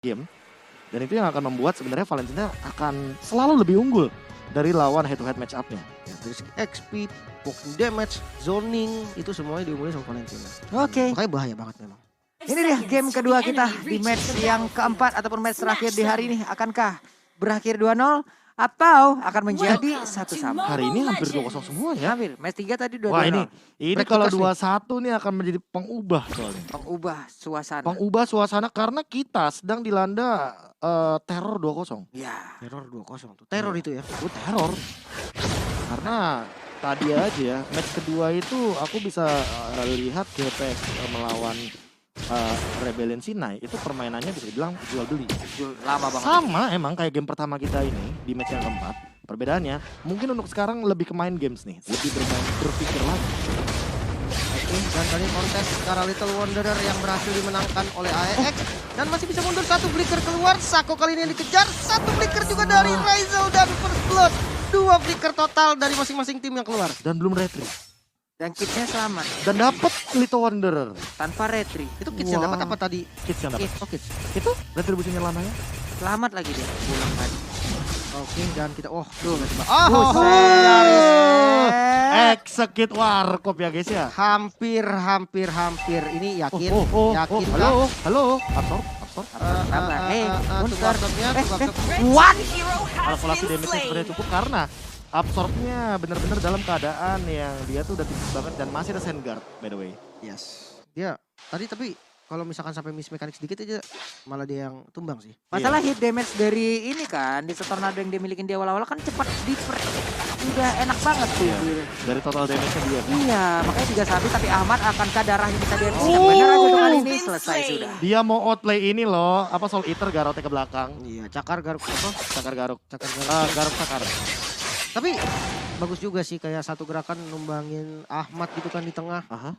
game. Dan itu yang akan membuat sebenarnya Valentina akan selalu lebih unggul dari lawan head to head match up-nya. Ya, dari segi XP, poking damage, zoning, itu semuanya diunggulin sama Valentina. Oke. Makanya bahaya banget memang. Ini dia game kedua kita di match yang keempat ataupun match terakhir di hari ini. Akankah berakhir 2-0 atau akan menjadi 1-1? Hari ini hampir 2-0 semua ya. Hampir. Match 3 tadi 2-0. Wah ini Break kalau the curse 2-1 nih akan menjadi pengubah soalnya. Pengubah suasana. Pengubah suasana karena kita sedang dilanda teror 2-0. Ya. Teror 2-0 tuh. Teror itu ya. Teror. Karena tadi aja ya, match kedua itu aku bisa lihat GPX melawan Rebellion Sinai itu permainannya bisa dibilang jual beli. Lama banget. Sama emang kayak game pertama kita ini di match yang keempat. Perbedaannya mungkin untuk sekarang lebih ke main games nih, lebih berpikir lagi. Oke, dan kali ini kontes Kara Little Wanderer yang berhasil dimenangkan oleh AEX dan masih bisa mundur satu flicker keluar. Sako kali ini yang dikejar, satu flicker juga dari Raizel dan First Blood. 2 flicker total dari masing-masing tim yang keluar. Dan belum retry. Dan kitnya selamat. Dan dapat Little Wanderer. Tanpa retry. Itu kids yang dapat apa tadi? Kids yang dapat. Oh, kids. Itu retribusinya lamanya. Selamat lagi dia. Pulang tadi. Oke, dan kita Execute Warkop ya guys ya. hampir. Ini yakin, yakin Halo. Absorb. Monster. What? Kalkulasi damage-nya sebenarnya cukup karena absorbnya benar-benar dalam keadaan yang dia tuh udah tipis banget dan masih ada Sandguard by the way. Yes. Dia tadi tapi kalau misalkan sampai miss mekanik sedikit aja malah dia yang tumbang sih. Masalah hit damage dari ini kan, di tornado yang dia milikin di awal-awal kan cepat udah enak banget tuh. Dari total damage-nya dia. Iya, makanya 3-1 tapi Ahmad akankah darahnya bisa dihabiskan? Bener aja tuh kali ini selesai sudah. Dia mau outplay ini loh, apa Soul Eater garotnya ke belakang. Iya, cakar garuk apa? Garuk cakar. Tapi bagus juga sih kayak satu gerakan numbangin Ahmad gitu kan di tengah. Aha.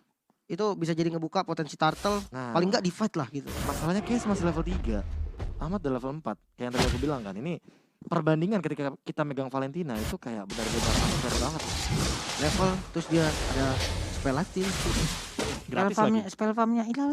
Itu bisa jadi ngebuka potensi turtle. Nah, Paling nggak di fight lah gitu. masalahnya Case masih level 3. Ahmad udah level 4. Kayak yang tadi aku bilang kan, ini perbandingan ketika kita megang Valentina itu kayak benar-benar unfair banget. Level terus dia ada spell latih. Gratis lagi. Spell farmnya itu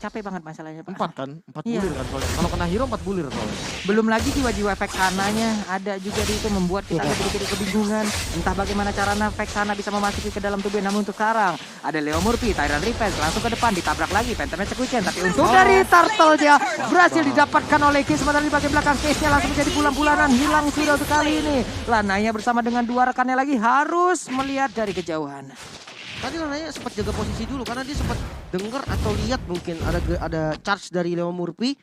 capek banget masalahnya Pak. 4 kan? 4 Iya. bulir kan soalnya. Kalau kena hero 4 bulir soalnya. Belum lagi jiwa-jiwa efek sananya ada juga di itu membuat kita agak sedikit kebingungan. Entah bagaimana caranya efek sana bisa memasuki ke dalam tubuh. Namun untuk sekarang ada Leo Murphy, Tyrant Revenge langsung ke depan ditabrak lagi Phantom Execution. Tapi untuk dari Turtle dia berhasil didapatkan oleh Case. Sementara di bagian belakang Case-nya langsung menjadi bulan-bulanan hilang sudah untuk kali ini. Lananya bersama dengan 2 rekannya lagi harus melihat dari kejauhan. Tadi Lananya sempat jaga posisi dulu karena dia sempat dengar atau lihat mungkin ada charge dari Leo Murphy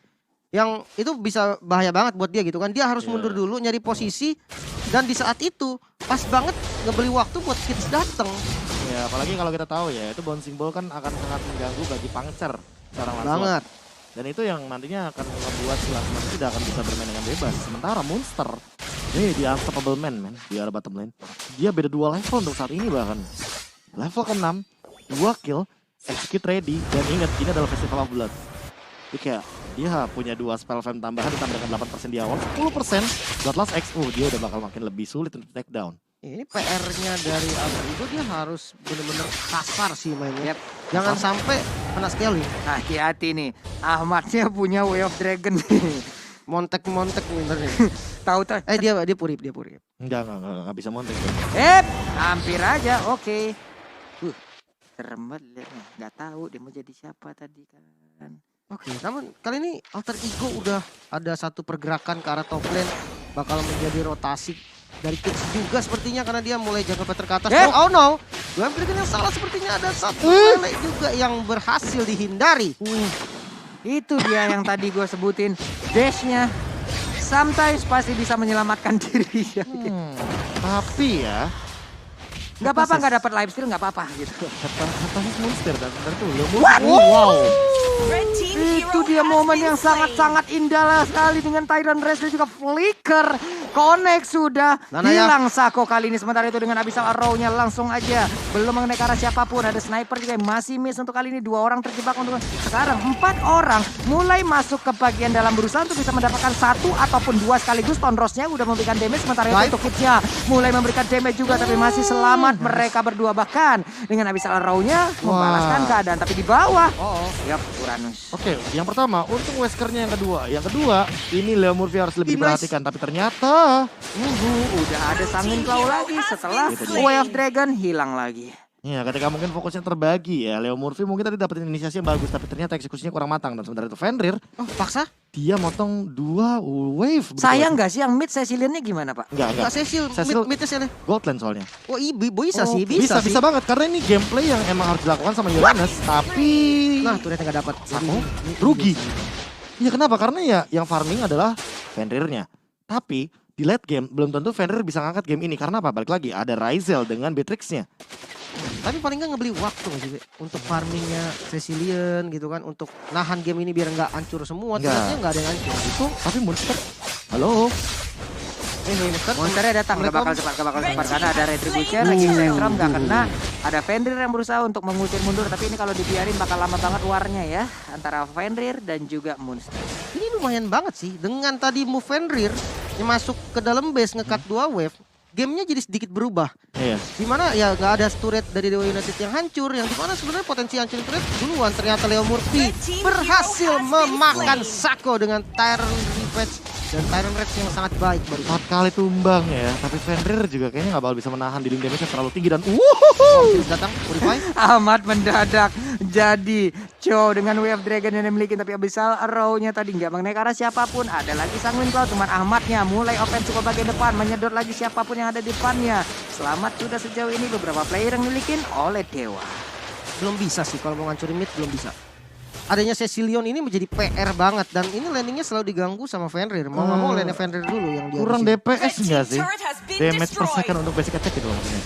yang itu bisa bahaya banget buat dia gitu kan. Dia harus mundur dulu nyari posisi dan di saat itu pas banget ngebeli waktu buat Kids datang. Ya apalagi kalau kita tahu ya itu bouncing ball kan akan sangat mengganggu bagi Puncture secara langsung. Banget. Dan itu yang nantinya akan membuat si Lasman tidak akan bisa bermain dengan bebas. Sementara Monster ini di unstoppable man di arah bottom lane. Dia beda 2 level untuk saat ini bahkan. Level ke-6, 2 kill, execute ready, dan ingat ini adalah Festival of Blood. Jadi kayak dia punya 2 spell fam tambahan ditambah dengan 8% di awal, 10% Bloodlust X, dia udah bakal makin lebih sulit untuk take down. Ini PR-nya dari Alter Ego dia harus bener-bener kasar sih mainnya. Jangan sampai kena scaling. Hati-hati nih, Ahmadnya punya Way of Dragon nih. Montek benernya. Tahu dia purip. Enggak bisa montek. Hampir aja, oke. Serem banget, nggak tahu dia mau jadi siapa tadi kan. Oke, namun kali ini Alter Ego udah ada satu pergerakan ke arah top lane. Bakal menjadi rotasi dari Kids juga sepertinya karena dia mulai jaga peter ke atas. Oh no, gue pikir yang salah sepertinya ada satu lele juga yang berhasil dihindari. Itu dia yang tadi gue sebutin, dashnya sometimes pasti bisa menyelamatkan diri. Tapi ya nggak apa-apa, nggak dapat live steal nggak apa-apa gitu. Hephasis Monster dan sebentar tuh Wow. Itu dia momen yang sangat-sangat indah sekali dengan Tyrant Race dan juga Flicker Connect sudah. Nana ya. Hilang Sako kali ini. Sementara itu dengan Abyssal Arrow-nya langsung aja. Belum mengenai ke arah siapapun. Ada sniper juga yang masih miss untuk kali ini. 2 orang terjebak untuk sekarang. 4 orang mulai masuk ke bagian dalam berusaha untuk bisa mendapatkan 1 ataupun 2 sekaligus. Tonrosnya udah memberikan damage. Sementara itu untuk Kids-nya mulai memberikan damage juga. Tapi masih selamat mereka berdua. Bahkan dengan Abyssal Arrow-nya membalaskan keadaan. Tapi di bawah. Yap, Uranus. Oke, yang pertama untung Weskernya yang kedua. Yang kedua, ini Leo Murphy harus lebih diperhatikan. Tapi ternyata Udah ada Sangin Claw lagi setelah Way of Dragon hilang lagi. ya ketika mungkin fokusnya terbagi ya. Leo Murphy mungkin tadi dapetin inisiasi yang bagus. Tapi ternyata eksekusinya kurang matang. Dan sementara itu Fenrir, Paksa? dia motong 2 wave. begitu Sayang aja. nggak sih yang mid Cecilian-nya gimana, Pak? Enggak. Enggak Cecil, Cecil- mid-nya sih. Goldland soalnya. Oh bisa sih, Bisa sih. banget. Karena ini gameplay yang emang harus dilakukan sama Uranus. Tapi Nah, turretnya nggak dapat. Sako rugi. Ya kenapa? Karena ya yang farming adalah Fenrirnya. Tapi di late game belum tentu Fenrir bisa ngangkat game ini. Karena apa? Balik lagi ada Ryzel dengan Beatrix-nya. Tapi paling nggak ngebeli waktu nggak sih, Be? Untuk farmingnya Cecilian gitu kan, untuk nahan game ini biar nggak hancur semua. Nggak. Ternyata nggak ada yang hancur. Itu tapi Monster. Halo. Monsternya datang, gak bakal cepat karena ada Retribution, lagi Spectrum gak kena. Ada Fenrir yang berusaha untuk mengusir mundur, tapi ini kalau dibiarin bakal lama banget warnya ya. Antara Fenrir dan juga Monster. Ini lumayan banget sih, dengan tadi move Fenrir yang masuk ke dalam base nge-cut 2 wave. Gamenya jadi sedikit berubah. Iya. Dimana ya nggak ada turret dari Dewa United yang hancur, yang dimana sebenarnya potensi hancur turret duluan. Ternyata Leo Murphy berhasil memakan Sako dengan Tyrant Revenge dan Tyrant Rage yang sangat baik baru. 4 kali tumbang ya. Tapi Fenrir juga kayaknya gak bakal bisa menahan dealing damage yang terlalu tinggi. Dan Terus datang Purify. Amat mendadak jadi Cho dengan Wave Dragon yang dimiliki, tapi Abyssal Arrow-nya tadi nggak mengenai ke arah siapapun. Ada lagi Sanguine Claw, cuman Ahmadnya mulai offense ke bagian depan, menyedot lagi siapapun yang ada di depannya. Selamat sudah sejauh ini beberapa player yang dimiliki oleh Dewa. Belum bisa sih kalau mau ngancurin mid, belum bisa. Adanya Cecilion ini menjadi PR banget, dan ini landingnya selalu diganggu sama Fenrir. Mau nggak mau landnya Fenrir dulu yang dia kurang habisin. DPS enggak sih? Damage per second untuk basic attack gitu maksudnya.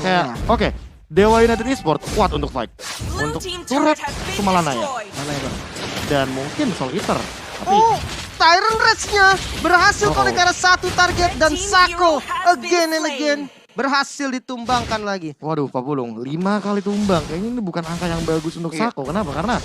Kayak Ya. oke, Dewa United Esports kuat untuk fight. Untuk turret cuma Lana ya. Mana ya bang? Dan mungkin Soul Eater. Tapi Oh, Tyrant Rage-nya berhasil connect ke arah satu target, dan Sako again and again berhasil ditumbangkan lagi. waduh, Pak Pulung, 5 kali tumbang. Kayaknya ini bukan angka yang bagus untuk Sako. Kenapa? Karena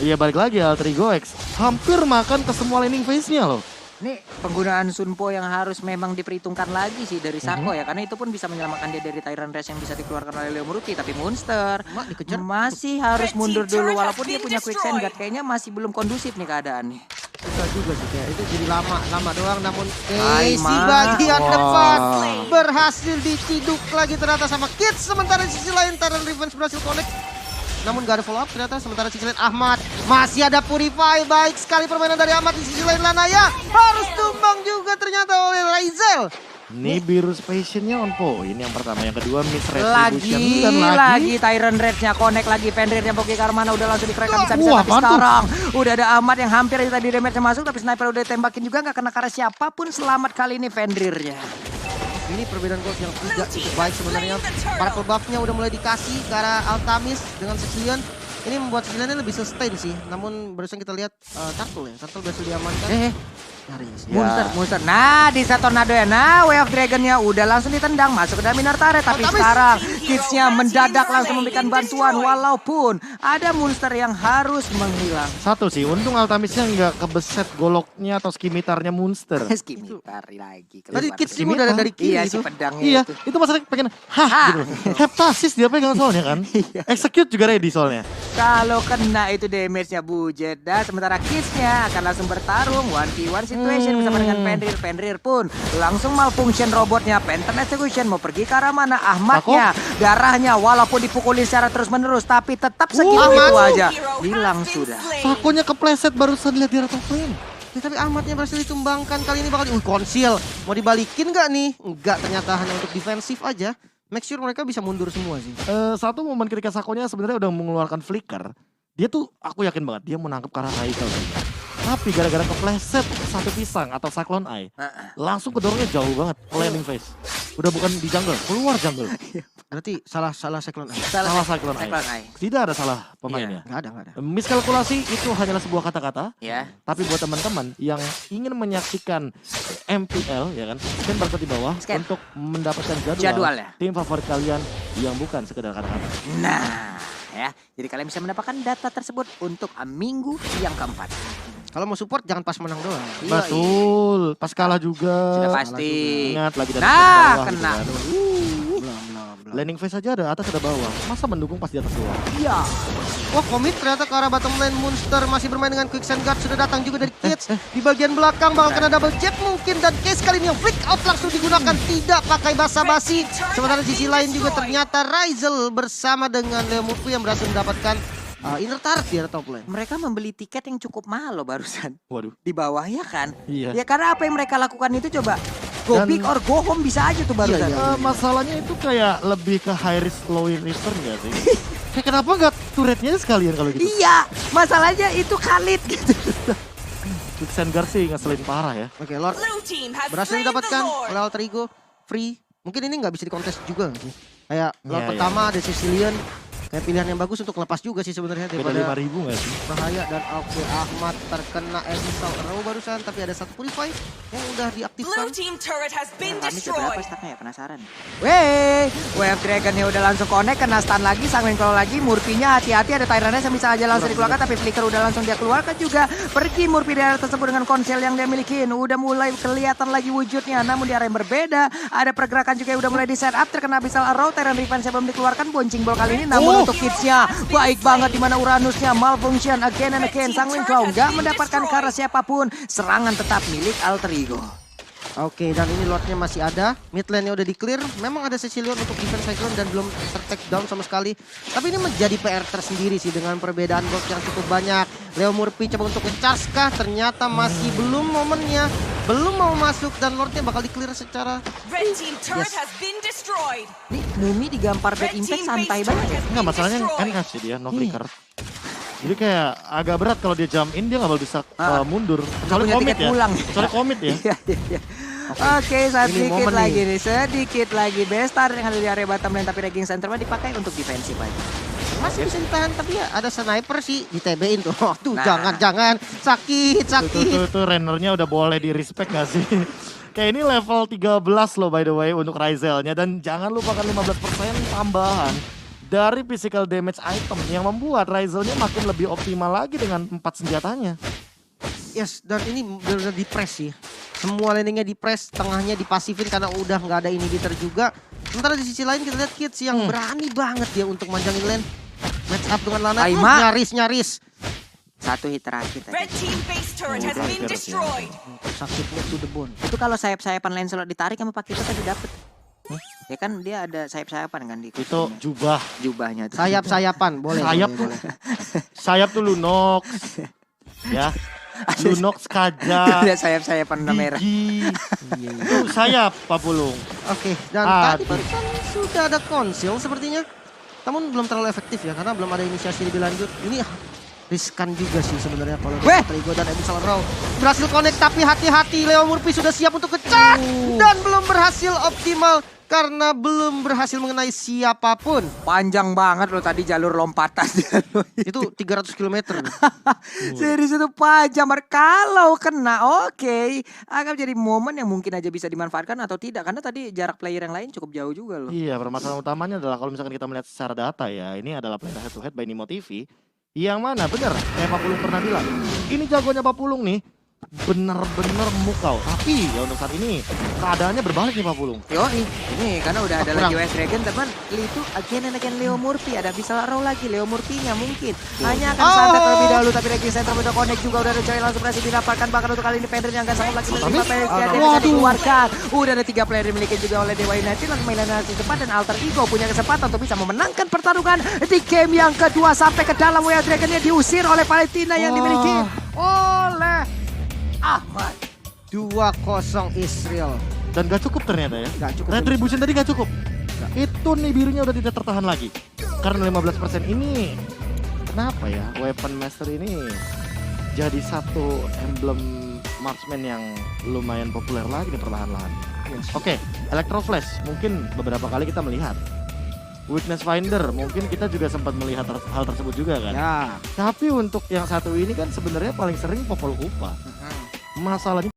ya balik lagi Alter Ego X hampir makan ke semua landing phase-nya loh. Ini penggunaan Sunpo yang harus memang diperhitungkan lagi sih dari Sako ya. Karena itu pun bisa menyelamatkan dia dari Tyrant Race yang bisa dikeluarkan oleh Leo Murphy. Tapi Monster Mak dikejar. masih harus mundur dulu. Walaupun dia punya quicksand guard, kayaknya masih belum kondusif nih keadaannya. Susah juga sih kayak itu, jadi lama doang, namun Hai, si Ma. bagian Wah. depan berhasil diciduk lagi ternyata sama Kids. Sementara di sisi lain Tyrant Revenge berhasil connect, namun gak ada follow up ternyata. Sementara di sisi lain Ahmad masih ada Purify. Baik sekali permainan dari Ahmad. Di sisi lain Lanaya harus tumbang juga ternyata oleh Ryzel. Ini Virus Passion-nya on point. Yang pertama, yang kedua Miss Lagi Retribution dan lagi Tyrant Rage-nya connect lagi. Fenrir-nya Boki Karmana udah langsung dikerek bisa-bisa. Wah, Tapi apaan tuh? sekarang udah ada Ahmad yang hampir aja tadi damage-nya masuk. Tapi sniper udah tembakin juga, gak kena karena siapapun. Selamat kali ini Fenrir-nya. Ini perbedaan gold yang tidak cukup baik sebenarnya. Para buff-nya udah mulai dikasih ke arah Altamis dengan Cecilion. Ini membuat Cecilion lebih sustain sih. Namun barusan kita lihat Turtle ya. Turtle berhasil diamankan. Nyaris. Ya. Monster. Nah, di set tornado ya. Nah, Way of Dragon-nya udah langsung ditendang masuk ke dalam inner turret. Tapi Altamis. sekarang Kids-nya mendadak langsung memberikan bantuan. Walaupun ada monster yang harus menghilang. satu sih, untung Altamisnya nggak kebeset goloknya atau skimitarnya Monster. Skimitar lagi. Tadi keluar. Kids juga udah dari kiri Iya, itu. si pedangnya Iya, itu. itu masalahnya pengen gitu. Heptasis dia pegang soalnya kan. Execute juga ready soalnya. Kalau kena itu damage-nya bujet. Dan sementara Kids-nya akan langsung bertarung 1v1 situation bersama dengan Fenrir. Fenrir pun langsung malfunction robotnya. Phantom Execution mau pergi ke arah mana? Ahmadnya, darahnya walaupun dipukulin secara terus-menerus tapi tetap segitu Ahmad. itu aja. Hilang sudah. Sakonya kepleset barusan lihat di top lane. Ya, tapi Ahmadnya berhasil ditumbangkan. Kali ini bakal konsil. Mau dibalikin nggak nih? Enggak, ternyata hanya untuk defensif aja. Make sure mereka bisa mundur semua sih. Satu momen ketika Sakonya sebenarnya udah mengeluarkan flicker. Dia tuh aku yakin banget dia mau nangkep ke arah Raikal. Tapi gara-gara kepleset satu pisang atau Cyclone Eye, langsung kedorongnya jauh banget ke landing phase. Udah bukan di jungle, keluar jungle. Berarti salah cyclone. Salah Cyclone Eye. Cyclone Eye. Tidak ada salah pemainnya. Enggak ada. Miskalkulasi itu hanyalah sebuah kata-kata. Ya. Tapi buat teman-teman yang ingin menyaksikan MPL ya kan, scan barcode di bawah Scan. untuk mendapatkan Jadwalnya. tim favorit kalian yang bukan sekedar kata-kata. Nah, ya. Jadi kalian bisa mendapatkan data tersebut untuk minggu yang keempat. Kalau mau support jangan pas menang doang. Yoi. Betul, pas kalah juga. Sudah pasti. Ingat lagi dari Nah, bawah gitu kena. kan. Belum. Landing phase aja ada, atas ada bawah. Masa mendukung pas di atas doang? Iya. Wah, komit ternyata ke arah bottom lane. Monster masih bermain dengan Quicksand Guard. Sudah datang juga dari Kids. Di bagian belakang bakal kena double jab mungkin. Dan Case kali ini yang flick out langsung digunakan. Tidak pakai basa-basi. Sementara di sisi lain juga ternyata Ryzel bersama dengan Leo Murphy yang berhasil mendapatkan inner turret di area top lane. Mereka membeli tiket yang cukup mahal loh barusan. Waduh. Di bawah ya kan? Iya. Ya karena apa yang mereka lakukan itu coba. Go Dan- big or go home bisa aja tuh barusan. Iya. Masalahnya itu kayak lebih ke high risk low return gak sih? Kayak kenapa nggak turretnya sekalian kalau gitu? Iya, masalahnya itu Khalid gitu. Quicksand Guard sih ngeselin parah ya. Oke, Lord Blue team has berhasil slain the didapatkan Lord. oleh Alter Ego. Free. Mungkin ini nggak bisa dikontes juga nggak sih? Kayak Lord Iya, pertama ada Sicilian. Kayak pilihan yang bagus untuk lepas juga sih sebenarnya Beda daripada 5.000 nggak sih? bahaya. Dan oke, Ahmad terkena Abyssal Arrow barusan, tapi ada satu Purify yang udah diaktifkan. Blue team turret has been Kami berapa destroyed. stacknya ya penasaran. Weh, Wave Dragonnya udah langsung connect, kena stun lagi, Sangwin kalau lagi, Murphy-nya hati-hati, ada Tyrant yang bisa aja langsung dikeluarkan, tapi Flicker udah langsung dia keluarkan juga. Pergi Murphy dari area tersebut dengan konsel yang dia miliki, udah mulai kelihatan lagi wujudnya, namun di area yang berbeda, ada pergerakan juga yang udah mulai di set up, terkena Abyssal Arrow, Tyrant Revenge yang belum dikeluarkan, boncing ball kali ini, namun untuk Kids-nya, baik banget di mana Uranusnya malfunction again and again, Sangwin Claw nggak mendapatkan ke arah siapapun, serangan tetap milik Alter Ego. Oke, dan ini Lordnya masih ada. Mid lane-nya udah di-clear. Memang ada Sicilian untuk defense Cyclone dan belum ter-take down sama sekali. Tapi ini menjadi PR tersendiri sih dengan perbedaan gold yang cukup banyak. Leo Murphy coba untuk nge-charge kah? Ternyata masih belum momennya. Belum mau masuk dan Lordnya bakal di-clear secara... Red team turret Yes. has been destroyed. Nih, Mumi digampar back Red impact team santai base banget turret ya. has Enggak, been masalahnya destroyed. NS sih dia, no flicker. Jadi kayak agak berat kalau dia jump in, dia nggak bakal bisa mundur. Kecuali punya komit tiket ya. pulang. Kecuali komit ya. Iya, iya, iya. Oke, Ini momen sedikit lagi Bestar yang ada di area bottom lane, tapi Raging Center mah dipakai untuk defensif aja. Masih bisa ditahan, tapi ya ada sniper sih di TB-in tuh. Oh, tuh, Nah. jangan. Sakit. Tuh, Rennernya udah boleh di respect gak sih? Kayak ini level 13 loh by the way untuk Ryzelnya. Dan jangan lupakan 15% tambahan dari physical damage item yang membuat Ryzelnya makin lebih optimal lagi dengan 4 senjatanya. Yes, dan ini benar-benar di-press sih. Semua landingnya di-press, tengahnya dipasifin karena udah nggak ada inhibitor juga. Sementara di sisi lain kita lihat Kids yang berani banget dia untuk manjangin lane. Match up dengan Lana, Aima. nyaris. Satu hit terakhir tadi. Red team base turret has been destroyed. Sakitnya to the bone. Itu kalau sayap-sayapan Lancelot ditarik sama Pak Kita tadi dapet. Ya kan dia ada sayap-sayapan kan di Itu jubah. jubahnya tuh. Sayap-sayapan, boleh. Sayap tuh. Sayap tuh Lunox. Ya. Lunox Kaja. Ada sayap-sayapan warna merah. Gigi. Tuh sayap Pak Pulung. Oke, dan tadi barusan sudah ada konsil sepertinya. Namun belum terlalu efektif ya, karena belum ada inisiasi lebih lanjut. Ini riskan juga sih sebenarnya kalau Weh! Trigo dan Abyssal Arrow berhasil connect, tapi hati-hati Leo Murphy sudah siap untuk ngechat dan belum berhasil optimal karena belum berhasil mengenai siapapun. Panjang banget loh tadi jalur lompatan. Itu 300 km. Serius itu panjang. Kalau kena oke, akan jadi momen yang mungkin aja bisa dimanfaatkan atau tidak. Karena tadi jarak player yang lain cukup jauh juga loh. Iya, permasalahan utamanya adalah kalau misalkan kita melihat secara data ya, ini adalah play head to head by Nimo TV. Yang mana bener, kayak Pak Pulung pernah bilang, ini jagonya Pak Pulung nih, bener-bener mukau. Tapi ya untuk saat ini keadaannya berbalik nih Pak Pulung. Yoi, ini karena udah ada kurang. lagi US Dragon teman. Itu again and again Leo Murphy. Ada bisa Arrow lagi, Leo Murphy-nya mungkin. Hanya akan santet terlebih dahulu, tapi Raging Center udah connect juga. Udah ada coy langsung berhasil didapatkan. Bahkan untuk kali ini Fender yang gak sanggup lagi menerima player dia bisa dikeluarkan. Udah ada 3 player dimiliki juga oleh Dewa United. Langsung mainan di depan dan Alter Ego punya kesempatan untuk bisa memenangkan pertarungan di game yang kedua. Sampai ke dalam US Dragon-nya diusir oleh Palestina yang dimiliki oleh Ahmad. 2-0 Israel. Dan gak cukup ternyata ya. Gak cukup. Retribution tadi gak cukup. Itu nih birunya udah tidak tertahan lagi. Karena 15% ini, kenapa ya Weapon Master ini jadi satu emblem marksman yang lumayan populer lagi di perlahan-lahan. Oke, Electro Flash mungkin beberapa kali kita melihat. Weakness Finder mungkin kita juga sempat melihat hal tersebut juga kan. Ya. Tapi untuk yang satu ini kan sebenarnya paling sering Popol Vuh. Masalahnya